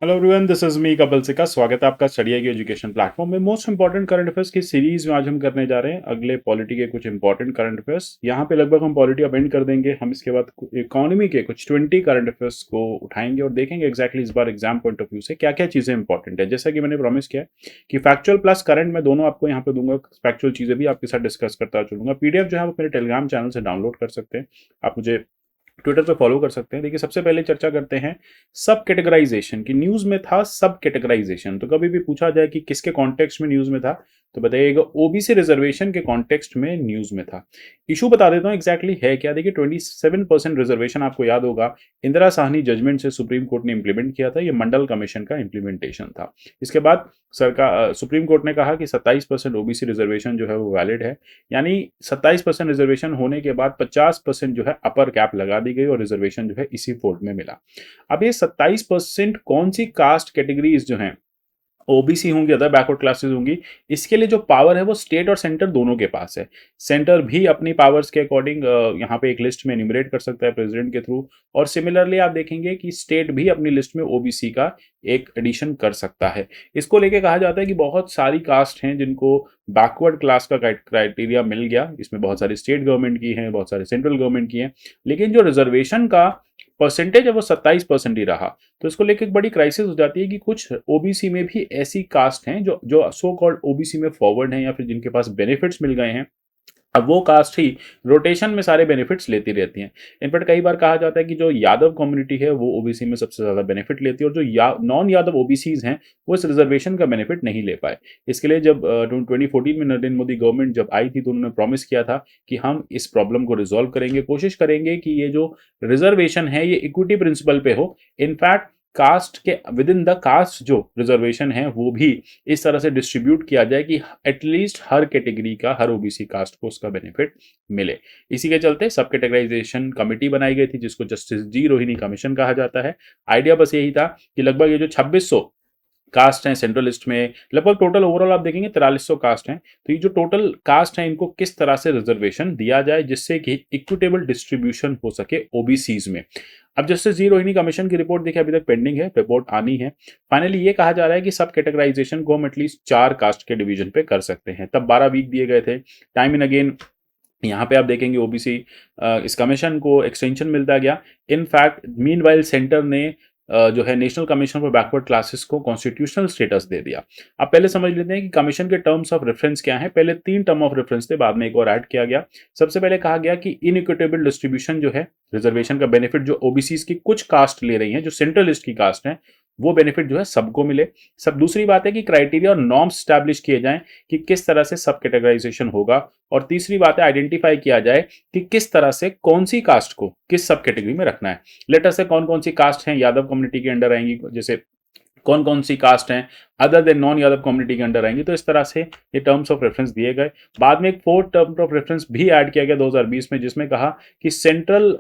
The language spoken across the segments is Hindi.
Hello everyone, this is me Kapil सिक्का। स्वागत है आपका स्टडी की एजुकेशन प्लेटफॉर्म में। मोस्ट इंपॉर्टेंट करंट अफेयर्स की सीरीज में आज हम करने जा रहे हैं अगले पॉलिटी के कुछ इंपॉर्टेंट करंट अफेयर्स। यहाँ पे लगभग हम पॉलिटी अब एंड कर देंगे। हम इसके बाद इकोनॉमी के कुछ 20 करंट अफेयर्स को उठाएंगे और देखेंगे एग्जैक्टली इस बार एग्जाम पॉइंट ऑफ व्यू से क्या क्या चीजें इंपॉर्टेंट है। जैसा कि मैंने प्रॉमिस किया है कि फैक्चुअल प्लस करंट में दोनों आपको यहाँ पे दूंगा। फैक्चुअल चीजें भी आपके साथ डिस्कस करता चलूंगा। पीडीएफ जो है आप मेरे टेलीग्राम चैनल से डाउनलोड कर सकते हैं। आप मुझे ट्विटर पे फॉलो कर सकते हैं। देखिए, सबसे पहले चर्चा करते हैं सब कैटेगराइजेशन की। न्यूज में था सब कैटेगराइजेशन, तो कभी भी पूछा जाए कि किसके कॉन्टेक्स्ट में न्यूज में था तो बताइएगा ओबीसी रिजर्वेशन के कॉन्टेक्स्ट में न्यूज में था। इशू बता देता हूं एग्जैक्टली है क्या। देखिए, 27% रिजर्वेशन आपको याद होगा इंदिरा साहनी जजमेंट से सुप्रीम कोर्ट ने इंप्लीमेंट किया था। ये मंडल कमीशन का इंप्लीमेंटेशन था। इसके बाद सरकार सुप्रीम कोर्ट ने कहा कि 27% ओबीसी रिजर्वेशन जो है वो वैलिड है। यानी 27% रिजर्वेशन होने के बाद 50% जो है अपर कैप लगा दी गई और रिजर्वेशन जो है इसी फोल्ड में मिला। अब ये 27% कौन सी कास्ट कैटेगरीज जो हैं, ओबीसी होंगी, अदर बैकवर्ड क्लासेस होंगी, इसके लिए जो पावर है वो स्टेट और सेंटर दोनों के पास है। सेंटर भी अपनी पावर्स के अकॉर्डिंग यहाँ पे एक लिस्ट में एन्यूमरेट कर सकता है प्रेसिडेंट के थ्रू, और सिमिलरली आप देखेंगे कि स्टेट भी अपनी लिस्ट में ओबीसी का एक एडिशन कर सकता है। इसको लेके कहा जाता है कि बहुत सारी कास्ट हैं जिनको बैकवर्ड क्लास का क्राइटेरिया मिल गया। इसमें बहुत सारी स्टेट गवर्नमेंट की हैं, बहुत सारे सेंट्रल गवर्नमेंट की हैं, लेकिन जो रिजर्वेशन का परसेंटेज है वो 27% ही रहा। तो इसको लेकर एक बड़ी क्राइसिस हो जाती है कि कुछ ओबीसी में भी ऐसी कास्ट हैं जो जो सो कॉल्ड ओबीसी में फॉरवर्ड हैं या फिर जिनके पास बेनिफिट्स मिल गए हैं। अब वो कास्ट ही रोटेशन में सारे बेनिफिट्स लेती रहती हैं। इनफैक्ट कई बार कहा जाता है कि जो यादव कम्युनिटी है वो ओबीसी में सबसे ज्यादा बेनिफिट लेती है और जो नॉन यादव ओबीसीज हैं वो इस रिजर्वेशन का बेनिफिट नहीं ले पाए। इसके लिए जब 2014 में नरेंद्र मोदी गवर्नमेंट जब आई थी तो उन्होंने प्रॉमिस किया था कि हम इस प्रॉब्लम को रिजॉल्व करेंगे, कोशिश करेंगे कि ये जो रिजर्वेशन है ये इक्विटी प्रिंसिपल पे हो। इनफैक्ट कास्ट के विद इन द कास्ट जो रिजर्वेशन है वो भी इस तरह से डिस्ट्रीब्यूट किया जाए कि एटलीस्ट हर कैटेगरी का, हर ओबीसी कास्ट को उसका बेनिफिट मिले। इसी के चलते सब कैटेगराइजेशन कमेटी बनाई गई थी जिसको जस्टिस जी रोहिणी कमीशन कहा जाता है। आइडिया बस यही था कि लगभग ये जो 2600 कास्ट हैं सेंट्रल लिस्ट में, लगभग टोटल ओवरऑल आप देखेंगे 4300 कास्ट हैं, तो ये जो टोटल कास्ट हैं इनको किस तरह से रिजर्वेशन दिया जाए जिससे कि इक्विटेबल डिस्ट्रीब्यूशन हो सके ओबीसीज में। अब जस्टिस जी रोहिणी कमीशन की रिपोर्ट देखिए अभी तक पेंडिंग है, रिपोर्ट आनी है। फाइनली ये कहा जा रहा है कि सब कैटेगराइजेशन को हम एटलीस्ट 4 कास्ट के डिवीजन पे कर सकते हैं। तब 12 वीक दिए गए थे। टाइम इन अगेन यहाँ पे आप देखेंगे ओबीसी इस कमीशन को एक्सटेंशन मिलता गया। इनफैक्ट मीनवाइल सेंटर ने जो है national commission for backward classes को कॉन्स्टिट्यूशनल स्टेटस दे दिया। अब पहले समझ लेते हैं कि कमीशन के टर्म्स ऑफ रेफरेंस क्या है। पहले 3 टर्म ऑफ रेफरेंस थे, बाद में एक और ऐड किया गया। सबसे पहले कहा गया कि इनइक्विटेबल डिस्ट्रीब्यूशन जो है रिजर्वेशन का बेनिफिट जो ओबीसी की कुछ कास्ट ले रही है, जो सेंट्रल लिस्ट की कास्ट है, वो बेनिफिट जो है सबको मिले। सब दूसरी बात है कि क्राइटेरिया और नॉर्म्स स्टैब्लिश किए जाएं कि किस तरह से सब कैटेगराइजेशन होगा। और तीसरी बात है आइडेंटिफाई किया जाए कि किस तरह से कौन सी कास्ट को किस सब कैटेगरी में रखना है। लेटर से कौन कौन सी कास्ट हैं यादव कम्युनिटी के अंडर आएंगी, जैसे कौन कौन सी कास्ट हैं other than non Yadav community के अंडर आएंगी। तो इस तरह से ये टर्म्स ऑफ रेफरेंस दिए गए। बाद में एक 4th टर्म ऑफ रेफरेंस भी ऐड किया गया 2020 में, जिसमें कहा कि सेंट्रल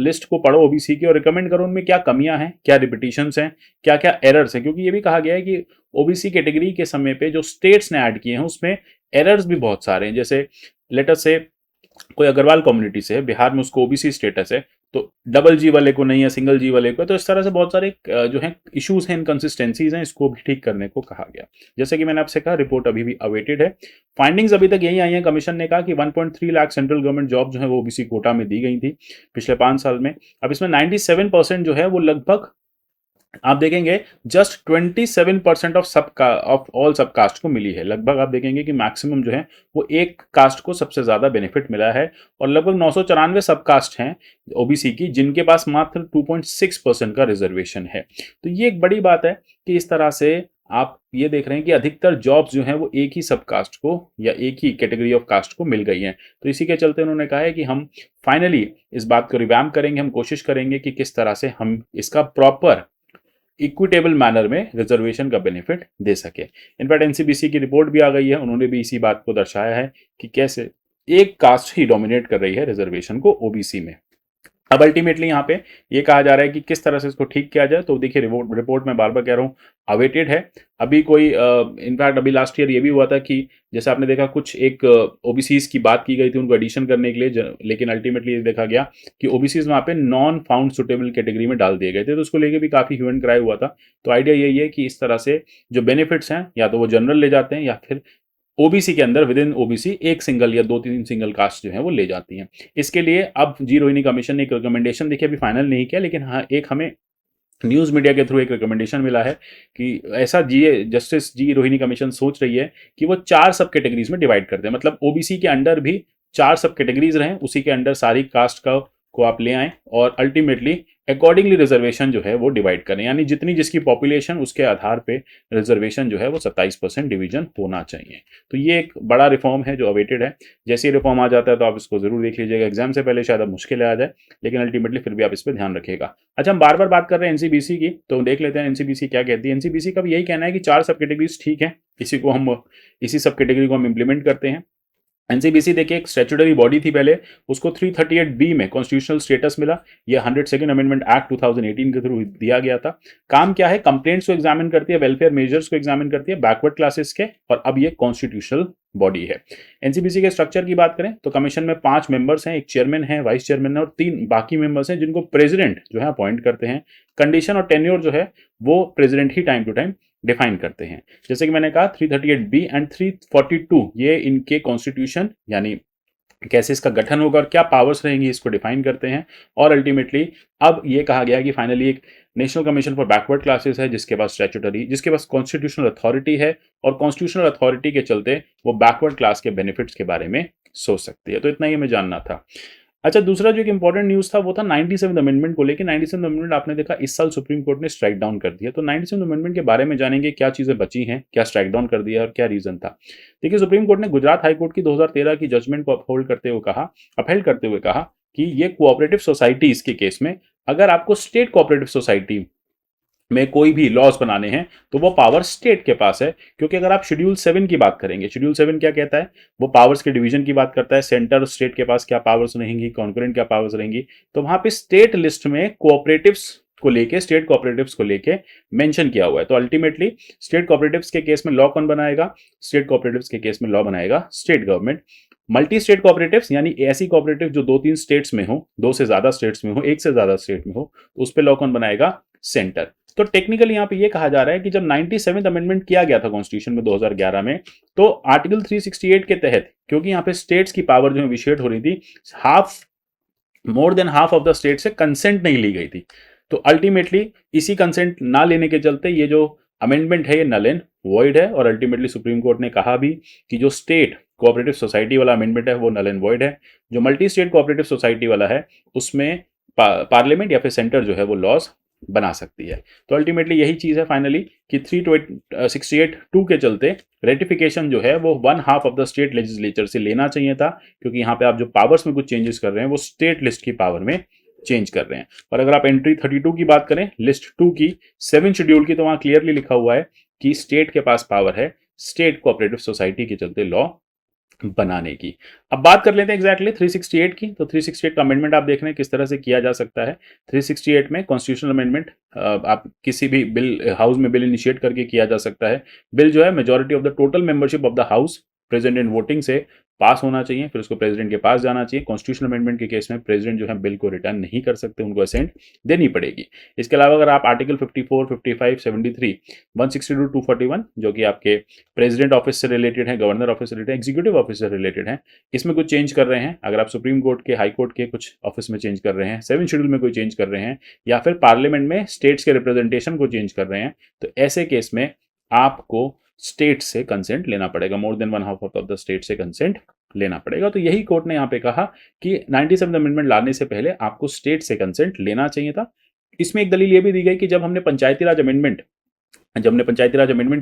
लिस्ट को पढ़ो ओबीसी की और रिकमेंड करो उनमें क्या कमियां हैं, क्या रिपीटिशंस हैं, क्या क्या एरर्स हैं। क्योंकि ये भी कहा गया है कि ओबीसी कैटेगरी के समय पे जो स्टेट्स ने ऐड किए हैं उसमें एरर्स भी बहुत सारे हैं। जैसे लेटर से कोई अग्रवाल कम्युनिटी से है, बिहार में उसको ओबीसी स्टेटस है, तो डबल जी वाले को नहीं है, सिंगल जी वाले को। तो इस तरह से बहुत सारे जो है इश्यूज हैं, इनकंसिस्टेंसीज हैं, इसको भी ठीक करने को कहा गया। जैसे कि मैंने आपसे कहा रिपोर्ट अभी भी अवेटेड है। फाइंडिंग्स अभी तक यही आई है। कमीशन ने कहा कि 1.3 लाख सेंट्रल गवर्नमेंट जॉब जो है वो ओबीसी कोटा में दी गई थी पिछले 5 साल में। अब इसमें 97% जो है वो लगभग आप देखेंगे जस्ट 27% ऑफ ऑल सब कास्ट को मिली है। लगभग आप देखेंगे कि मैक्सिमम जो है वो एक कास्ट को सबसे ज्यादा बेनिफिट मिला है और लगभग 994 सब कास्ट हैं ओबीसी की जिनके पास मात्र 2.6% का रिजर्वेशन है। तो ये एक बड़ी बात है कि इस तरह से आप ये देख रहे हैं कि अधिकतर जॉब्स जो हैं वो एक ही सब कास्ट को या एक ही कैटेगरी ऑफ कास्ट को मिल गई हैं। तो इसी के चलते उन्होंने कहा है कि हम फाइनली इस बात को रिवैम्प करेंगे, हम कोशिश करेंगे कि किस तरह से हम इसका प्रॉपर इक्विटेबल मैनर में रिजर्वेशन का बेनिफिट दे सके। इनफैक्ट एनसीबीसी की रिपोर्ट भी आ गई है, उन्होंने भी इसी बात को दर्शाया है कि कैसे एक कास्ट ही डोमिनेट कर रही है रिजर्वेशन को ओबीसी में। अब अल्टीमेटली यहाँ पे ये कहा जा रहा है कि किस तरह से इसको ठीक किया जाए। तो देखिए रिपोर्ट में बार-बार कह रहा हूँ अवेटेड है। अभी कोई इनफैक्ट अभी लास्ट ईयर ये भी हुआ था कि जैसे आपने देखा कुछ एक ओबीसीज़ की बात की गई थी उनको एडिशन करने के लिए लेकिन अल्टीमेटली ये देखा गया कि ओबीसीज़ वहाँ पे नॉन फाउंड सुटेबल कैटेगरी में डाल दिए गए थे। तो उसको लेके भी काफ़ी ह्यू एंड क्राई हुआ था। तो आइडिया यही है कि इस तरह से जो बेनिफिट्स हैं या तो वो जनरल ले जाते हैं या फिर ओबीसी के अंदर विद इन ओबीसी एक सिंगल या 2-3 सिंगल कास्ट जो है वो ले जाती हैं। इसके लिए अब जी रोहिणी कमीशन ने एक रिकमेंडेशन देखिए अभी फाइनल नहीं किया लेकिन हाँ, एक हमें न्यूज़ मीडिया के थ्रू एक रिकमेंडेशन मिला है कि ऐसा जस्टिस जी रोहिणी कमीशन सोच रही है कि वो 4 सब कैटेगरीज में डिवाइड कर दें। मतलब ओबीसी के अंडर भी 4 सब कैटेगरीज रहें, उसी के अंडर सारी कास्ट का को आप ले आएँ और अल्टीमेटली अकॉर्डिंगली रिजर्वेशन जो है वो डिवाइड करें। यानी जितनी जिसकी पॉपुलेशन उसके आधार पे रिजर्वेशन जो है वो 27% डिवीजन होना चाहिए। तो ये एक बड़ा रिफॉर्म है जो अवेटेड है। जैसे ही रिफॉर्म आ जाता है तो आप इसको ज़रूर देख लीजिएगा। एग्जाम से पहले शायद अब मुश्किल आ जाए, लेकिन अल्टीमेटली फिर भी आप इस पे ध्यान रखिएगा। अच्छा, हम बार-बार बात कर रहे हैं एनसीबीसी की, तो देख लेते हैं एनसीबीसी क्या कहती है। एनसीबीसी का भी यही कहना है कि 4 सब कैटेगरीज ठीक है, इसी सब कैटेगरी को हम इम्प्लीमेंट करते हैं। एनसीबीसी देखिए एक स्टैट्यूटरी बॉडी थी पहले, उसको 338 में कॉन्स्टिट्यूशनल स्टेटस मिला। ये 102nd अमेंडमेंट एक्ट 2018 के थ्रू दिया गया था। काम क्या है, कंप्लेंट्स को एग्जामिन करती है, वेलफेयर मेजर्स को एग्जामिन करती है बैकवर्ड क्लासेस के, और अब ये कॉन्स्टिट्यूशनल बॉडी है। एनसीबीसी के स्ट्रक्चर की बात करें तो कमीशन में 5 मेंबर्स हैं, एक चेयरमैन है, वाइस चेयरमैन है और 3 बाकी मेंबर्स हैं जिनको प्रेसिडेंट जो है अपॉइंट करते हैं। कंडीशन और टेन्योर जो है वो प्रेसिडेंट ही टाइम टू टाइम डिफाइन करते हैं। जैसे कि मैंने कहा 338B एंड 342 ये इनके कॉन्स्टिट्यूशन यानी कैसे इसका गठन होगा और क्या पावर्स रहेंगी इसको डिफाइन करते हैं। और अल्टीमेटली अब ये कहा गया कि फाइनली एक national commission for backward classes है जिसके पास कॉन्स्टिट्यूशनल अथॉरिटी है, और कॉन्स्टिट्यूशनल अथॉरिटी के चलते वो बैकवर्ड क्लास के बेनिफिट्स के बारे में सोच सकती है। तो इतना ही हमें जानना था। अच्छा, दूसरा जो एक इंपॉर्टेंट न्यूज़ था वो था 97th अमेंडमेंट को लेकर। 97th अमेंडमेंट आपने देखा इस साल सुप्रीम कोर्ट ने स्ट्राइक डाउन कर दिया। तो 97th अमेंडमेंट के बारे में जानेंगे, क्या चीज़ें बची हैं, क्या स्ट्राइक डाउन कर दिया और क्या रीज़न था। देखिए, सुप्रीम कोर्ट ने गुजरात हाई कोर्ट की 2013 की जजमेंट को अपहेल्ड करते हुए कहा कि ये कोऑपरेटिव सोसाइटीज़ के केस में अगर आपको स्टेट कोऑपरेटिव सोसाइटी में कोई भी लॉज बनाने हैं तो वो पावर स्टेट के पास है। क्योंकि अगर आप शेड्यूल 7 की बात करेंगे, शेड्यूल 7 क्या कहता है, वो पावर्स के डिवीजन की बात करता है। सेंटर और स्टेट के पास क्या पावर्स रहेंगी, कॉन्करेंट क्या पावर्स रहेंगी। तो वहां पे स्टेट लिस्ट में स्टेट कोऑपरेटिव्स को लेके मेंशन किया हुआ है। तो अल्टीमेटली स्टेट कोऑपरेटिव्स के केस में लॉ कौन बनाएगा, स्टेट कोऑपरेटिव्स के केस में लॉ बनाएगा state government. Multi state cooperatives यानी ऐसी कोऑपरेटिव जो 2-3 स्टेट्स में हो, 2 से ज्यादा स्टेट्स में हो, एक से ज्यादा स्टेट में हो, तो उस पर लॉ कौन बनाएगा, सेंटर। तो टेक्निकली यहां पे ये कहा जा रहा है कि जब 97th अमेंडमेंट किया गया था कॉन्स्टिट्यूशन में 2011 में, तो आर्टिकल 368 के तहत क्योंकि यहां पे स्टेट्स की पावर जो है विशेड हो रही थी, more than half of the state से कंसेंट नहीं ली गई थी। तो अल्टीमेटली इसी कंसेंट ना लेने के चलते ये जो अमेंडमेंट है ये नल एंड वॉइड है। और अल्टीमेटली सुप्रीम कोर्ट ने कहा भी कि जो स्टेट कोऑपरेटिव सोसाइटी वाला अमेंडमेंट है वो नल एंड वॉइड है। जो मल्टी स्टेट कोऑपरेटिव सोसाइटी वाला है उसमें पार्लियामेंट या फिर सेंटर जो है वो लॉज बना सकती है। तो अल्टीमेटली यही चीज है फाइनली कि 368(2) के चलते रेटिफिकेशन जो है वो 1/2 ऑफ द स्टेट लेजिस्लेचर से लेना चाहिए था। क्योंकि यहाँ पे आप जो पावर्स में कुछ चेंजेस कर रहे हैं वो स्टेट लिस्ट की पावर में चेंज कर रहे हैं। और अगर आप एंट्री 32 की बात करें, लिस्ट 2 की 7 शेड्यूल की, तो वहां क्लियरली लिखा हुआ है कि स्टेट के पास पावर है स्टेट कोऑपरेटिव सोसाइटी के चलते लॉ बनाने की। अब बात कर लेते हैं एग्जैक्टली 368 की। तो 368 का अमेंडमेंट आप देख रहे हैं किस तरह से किया जा सकता है। 368 में कॉन्स्टिट्यूशनल अमेंडमेंट आप किसी भी बिल हाउस में बिल इनिशिएट करके किया जा सकता है। बिल जो है majority of the total membership of the house present in voting से पास होना चाहिए, फिर उसको प्रेसिडेंट के पास जाना चाहिए। कॉन्स्टिट्यूशनल अमेंडमेंट के केस में प्रेसिडेंट जो है बिल को रिटर्न नहीं कर सकते, उनको असेंट देनी पड़ेगी। इसके अलावा अगर आप आर्टिकल 54, 55, 73, 162, 241 जो कि आपके प्रेसिडेंट ऑफिस से रिलेटेड है, गवर्नर ऑफिस से रिलेटेड, एग्जीक्यूटिव ऑफिस से रिलेटेड है, इसमें कुछ चेंज कर रहे हैं, अगर आप सुप्रीम कोर्ट के, हाई कोर्ट के कुछ ऑफिस में चेंज कर रहे हैं, 7 शेड्यूल में कोई चेंज कर रहे हैं, या फिर पार्लियामेंट में स्टेट्स के रिप्रेजेंटेशन को चेंज कर रहे हैं, तो ऐसे केस में आपको स्टेट से कंसेंट लेना पड़ेगा, more than 1/2 of the state से कंसेंट लेना पड़ेगा। तो यही कोर्ट ने यहां पे कहा कि 97 अमेंडमेंट लाने से पहले आपको स्टेट से कंसेंट लेना चाहिए था। इसमें एक दलील यह भी दी गई कि जब हमने पंचायती राज अमेंडमेंट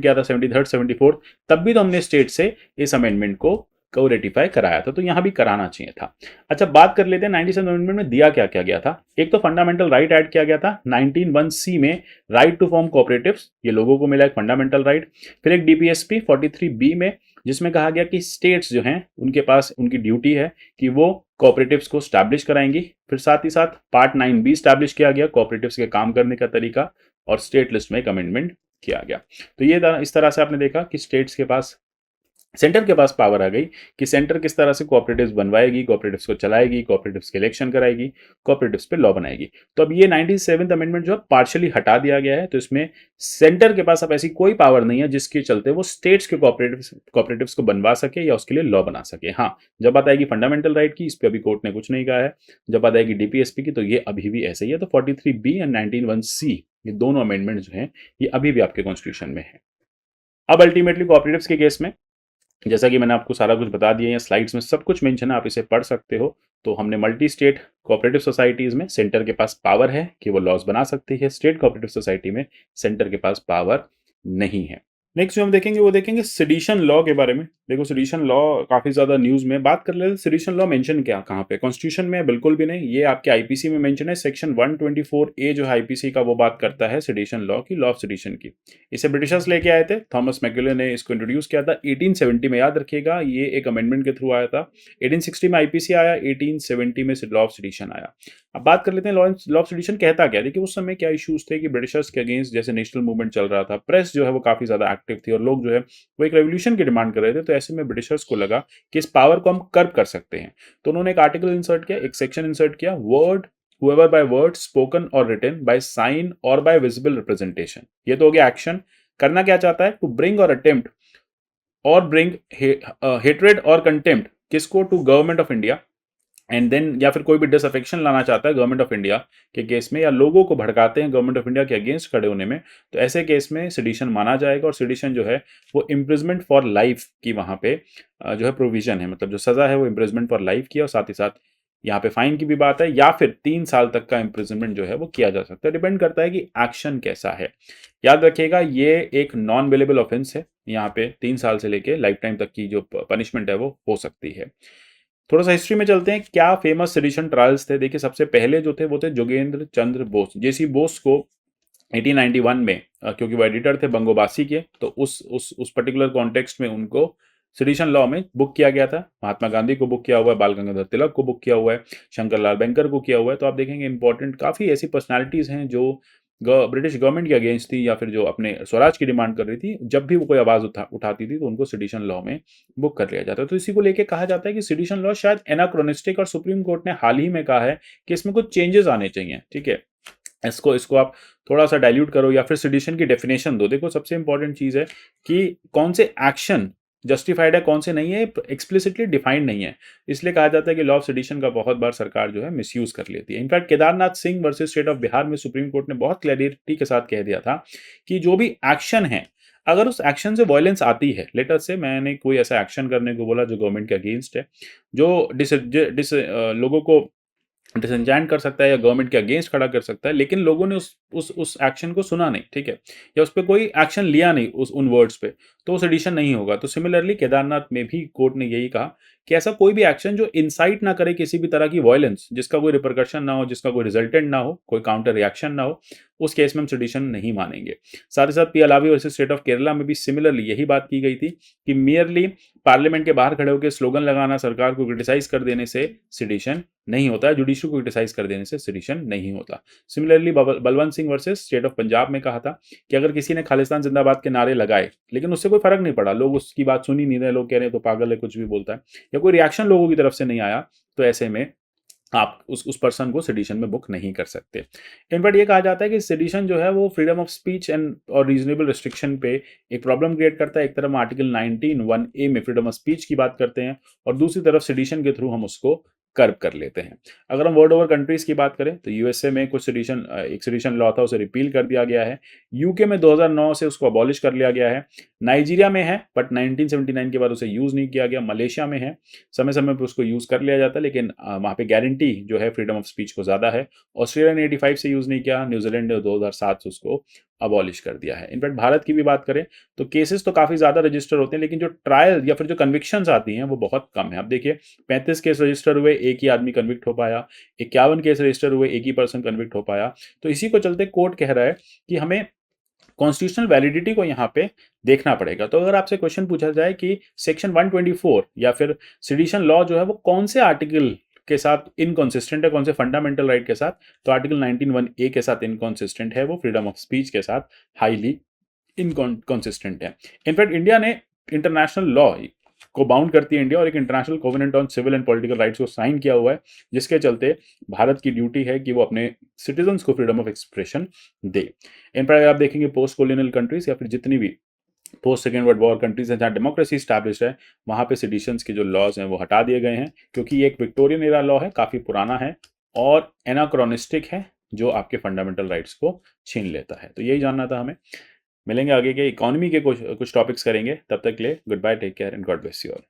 किया था 73rd 74th, तब भी तो हमने स्टेट से इस अमेंडमेंट को रेटिफाई कराया था, तो यहां भी कराना चाहिए था। अच्छा, बात कर लेते हैं 97 अमेंडमेंट में दिया क्या क्या गया था। एक तो फंडामेंटल राइट ऐड किया गया था 19(1)(c) में, राइट टू फॉर्म कोऑपरेटिव्स, ये लोगों को मिला एक फंडामेंटल राइट। फिर एक डीपीएसपी 43(b) में जिसमें कहा गया कि स्टेट्स जो हैं उनके पास उनकी ड्यूटी है कि वो कोऑपरेटिव्स को स्टैब्लिश कराएंगी। फिर साथ ही साथ पार्ट 9 भी स्टैब्लिश किया गया, कोऑपरेटिव्स के काम करने का तरीका, और स्टेट लिस्ट में एक अमेंडमेंट किया गया। तो ये इस तरह से आपने देखा कि स्टेट्स के पास, सेंटर के पास पावर आ गई कि सेंटर किस तरह से कोऑपरेटिव्स बनवाएगी, कोऑपरेटिव्स को चलाएगी, कोऑपरेटिव्स के इलेक्शन कराएगी, कोऑपरेटिव्स पे लॉ बनाएगी। तो अब ये 97th अमेंडमेंट जो है पार्शियली हटा दिया गया है। तो इसमें सेंटर के पास अब ऐसी कोई पावर नहीं है जिसके चलते वो स्टेट्स के कोऑपरेटिव्स को बनवा सके या उसके लिए लॉ बना सके। हाँ, जब बात आएगी फंडामेंटल राइट की, इस पर अभी कोर्ट ने कुछ नहीं कहा है। जब बात आएगी डीपीएसपी की, तो ये अभी भी ऐसा ही है। तो 43B एंड 19(1)(c ये दोनों अमेंडमेंट जो हैं ये अभी भी आपके कॉन्स्टिट्यूशन में है। अब अल्टीमेटली कोऑपरेटिव्स के केस में, जैसा कि मैंने आपको सारा कुछ बता दिया है, स्लाइड्स में सब कुछ मेंशन है, आप इसे पढ़ सकते हो। तो हमने मल्टी स्टेट कोऑपरेटिव सोसाइटीज में सेंटर के पास पावर है कि वो लॉज बना सकती है, स्टेट कोऑपरेटिव सोसाइटी में सेंटर के पास पावर नहीं है। नेक्स्ट जो हम देखेंगे वो देखेंगे सेडिशन लॉ के बारे में। देखो सेडिशन लॉ काफी ज्यादा न्यूज में, बात कर लेते हैं सेडिशन लॉ मेंशन क्या कहाँ पे, कॉन्स्टिट्यूशन में बिल्कुल भी नहीं, ये आपके आईपीसी में मेंशन है। सेक्शन 124A जो है आईपीसी का वो बात करता है सेडिशन लॉ की, लॉ ऑफ सेडिशन की। इसे ब्रिटिशर्स लेके आए थे, थॉमस मैक्यूले ने इसको इंट्रोड्यूस किया था 1870 में, याद रखिएगा ये एक अमेंडमेंट के थ्रू आया था। 1860 में आईपीसी आया, 1870 में लॉ ऑफ सेडिशन आया। अब बात कर लेते हैं लॉ ऑफ सेडिशन कहता क्या। देखिए उस समय क्या इश्यूज थे कि ब्रिटिशर्स के अगेंस्ट जैसे नेशनल मूवमेंट चल रहा था, प्रेस जो है वो काफी ज्यादा एक्टिव थी और लोग जो है वो एक रेवोल्यूशन की डिमांड कर रहे थे। तो ऐसे में ब्रिटिशर्स को लगा कि इस पावर को हम कर्ब कर सकते हैं। तो उन्होंने एक आर्टिकल इंसर्ट किया, एक सेक्शन इंसर्ट किया, word whoever by word spoken or written by sign or by visible representation। ये तो हो गया एक्शन। करना क्या चाहता है, to bring or attempt or bring hatred or contempt किसको, to government of India and then, या फिर कोई भी डिसअफेक्शन लाना चाहता है गवर्नमेंट ऑफ इंडिया के केस में, या लोगों को भड़काते हैं गवर्नमेंट ऑफ इंडिया के अगेंस्ट खड़े होने में, तो ऐसे केस में सेडिशन माना जाएगा। और सेडिशन जो है वो इम्प्रिजमेंट फॉर लाइफ की वहां पे जो है प्रोविजन है, मतलब जो सजा है वो इम्प्रिजमेंट फॉर लाइफ की है, और साथ ही साथ यहाँ पे फाइन की भी बात है, या फिर 3 साल तक का इम्प्रिजनमेंट जो है वो किया जा सकता है। डिपेंड करता है कि एक्शन कैसा है। याद रखिएगा ये एक नॉन वेलेबल ऑफेंस है, यहाँ पे 3 साल से लेके लाइफ टाइम तक की जो पनिशमेंट है वो हो सकती है। थोड़ा सा हिस्ट्री में चलते हैं, क्या फेमस सेडिशन ट्रायल्स थे। देखिए सबसे पहले जो थे वो थे जोगेंद्र चंद्र बोस, जेसी बोस को 1891 में क्योंकि वो एडिटर थे बंगोबासी के, तो उस पर्टिकुलर कॉन्टेक्स्ट में उनको सेडिशन लॉ में बुक किया गया था। महात्मा गांधी को बुक किया हुआ है, बाल गंगाधर तिलक को बुक किया हुआ है, शंकर लाल बैंकर को किया हुआ है। तो आप देखेंगे इंपॉर्टेंट काफी ऐसी पर्सनैलिटीज हैं जो ब्रिटिश गवर्नमेंट के अगेंस्ट थी या फिर जो अपने स्वराज की डिमांड कर रही थी। जब भी वो कोई आवाज उठाती थी तो उनको सेडिशन लॉ में बुक कर लिया जाता है। तो इसी को लेके कहा जाता है कि सेडिशन लॉ शायद एनाक्रोनिस्टिक, और सुप्रीम कोर्ट ने हाल ही में कहा है कि इसमें कुछ चेंजेस आने चाहिए। ठीक है, इसको आप थोड़ा सा डाइल्यूट करो या फिर सेडिशन की डेफिनेशन दो। देखो सबसे इंपॉर्टेंट चीज है कि कौन से एक्शन जस्टिफाइड है, कौन से नहीं है, एक्सप्लिसिटली डिफाइंड नहीं है। इसलिए कहा जाता है कि लॉ ऑफ सेडिशन का बहुत बार सरकार जो है मिसयूज कर लेती है। In fact Kedarnath Singh versus state of Bihar में सुप्रीम कोर्ट ने बहुत क्लैरिटी के साथ कह दिया था कि जो भी एक्शन है, अगर उस एक्शन से वायलेंस आती है, लेटर से मैंने कोई ऐसा एक्शन करने को बोला जो गवर्नमेंट के अगेंस्ट है, जो लोगों को डिसएंचेंट कर सकता है या गवर्नमेंट के अगेंस्ट खड़ा कर सकता है, लेकिन लोगों ने उस एक्शन को सुना नहीं, ठीक है, या उस पर कोई एक्शन लिया नहीं उन वर्ड्स पे, तो सेडिशन नहीं होगा। तो सिमिलरली केदारनाथ में भी कोर्ट ने यही कहा कि ऐसा कोई भी एक्शन जो इंसाइट ना करे किसी भी तरह की वायलेंस, जिसका कोई रिपरकशन ना हो, जिसका कोई रिजल्टेंट ना हो, कोई काउंटर रिएक्शन ना हो, उस केस में हम सेडिशन नहीं मानेंगे। साथ ही साथ P अलावी versus state of Kerala में भी सिमिलरली यही बात की गई थी कि मियरली पार्लियामेंट के बाहर खड़े होकर स्लोगन लगाना, सरकार को क्रिटिसाइज कर देने से सेडिशन नहीं होता है, जुडिशरी को क्रिटिसाइज कर देने से सेडिशन नहीं होता। Similarly Balwant Singh versus state of Punjab में कहा था कि अगर किसी ने खालिस्तान जिंदाबाद के नारे लगाए लेकिन उससे कोई फर्क नहीं पड़ा, लोग उसकी बात सुन ही नहीं रहे, लोग कह रहे हैं तो पागल है, कुछ भी बोलता है, या कोई रिएक्शन लोगों की तरफ से नहीं आया, तो ऐसे में आप उस पर्सन को सेडिशन में बुक नहीं कर सकते। इनफैक्ट ये कहा जाता है कि सेडिशन जो है वो फ्रीडम ऑफ स्पीच एंड और रीजनेबल रिस्ट्रिक्शन पे एक प्रॉब्लम क्रिएट करता है। एक तरफ आर्टिकल 19(1)(a) में फ्रीडम ऑफ स्पीच की बात करते हैं और दूसरी तरफ सेडिशन के थ्रू हम उसको कर्ब कर लेते हैं। अगर हम वर्ल्ड ओवर कंट्रीज की बात करें तो यूएसए में कुछ एक सेडिशन लॉ था, उसे रिपील कर दिया गया है। यूके में 2009 से उसको अबॉलिश कर लिया गया है। नाइजीरिया में है बट 1979 के बाद उसे यूज नहीं किया गया। मलेशिया में है, समय समय पर उसको यूज कर लिया जाता है, लेकिन वहां पे गारंटी जो है फ्रीडम ऑफ स्पीच को ज्यादा है। ऑस्ट्रेलिया ने 85 से यूज नहीं किया, न्यूजीलैंड ने 2007 से उसको अबॉलिश कर दिया है। इनफैक्ट भारत की भी बात करें तो केसेस तो काफी ज्यादा रजिस्टर होते हैं, लेकिन जो ट्रायल या फिर जो कन्विक्शंस आती हैं वो बहुत कम है। अब देखिए 35 केस रजिस्टर हुए, एक ही आदमी कन्विक्ट हो पाया। 51 केस रजिस्टर हुए, एक ही पर्सन कन्विक्ट हो पाया। तो इसी को चलते कोर्ट कह रहा है कि हमें कॉन्स्टिट्यूशनल वैलिडिटी को यहाँ पे देखना पड़ेगा। तो अगर आपसे क्वेश्चन पूछा जाए कि सेक्शन 124 या फिर सेडिशन लॉ जो है वो कौन से आर्टिकल के साथ इनकॉन्सिस्टेंट है, कौन से फंडामेंटल राइट के साथ, तो आर्टिकल 19(1)(a) के साथ इनकॉन्सिस्टेंट है, वो फ्रीडम ऑफ स्पीच के साथ हाईली इनकॉन्सिस्टेंट है। इनफैक्ट इंडिया ने इंटरनेशनल लॉ को बाउंड करती है इंडिया, और एक international covenant on civil and political rights को साइन किया हुआ है, जिसके चलते भारत की ड्यूटी है कि वो अपने सिटीजन्स को freedom of expression they. In fact आप देखेंगे पोस्ट कोलोनियल कंट्रीज या फिर जितनी भी post second world war countries हैं जहाँ डेमोक्रेसी स्टैब्लिश है, वहाँ पे सेडिशंस के जो लॉज हैं वो हटा दिए गए हैं, क्योंकि ये एक विक्टोरियन एरा लॉ है, काफ़ी पुराना है और एनाक्रोनिस्टिक है, जो आपके फंडामेंटल राइट्स को छीन लेता है। तो यही जानना था हमें। मिलेंगे आगे के इकोनॉमी के कुछ टॉपिक्स करेंगे, तब तक के लिए goodbye, take care and God bless you all.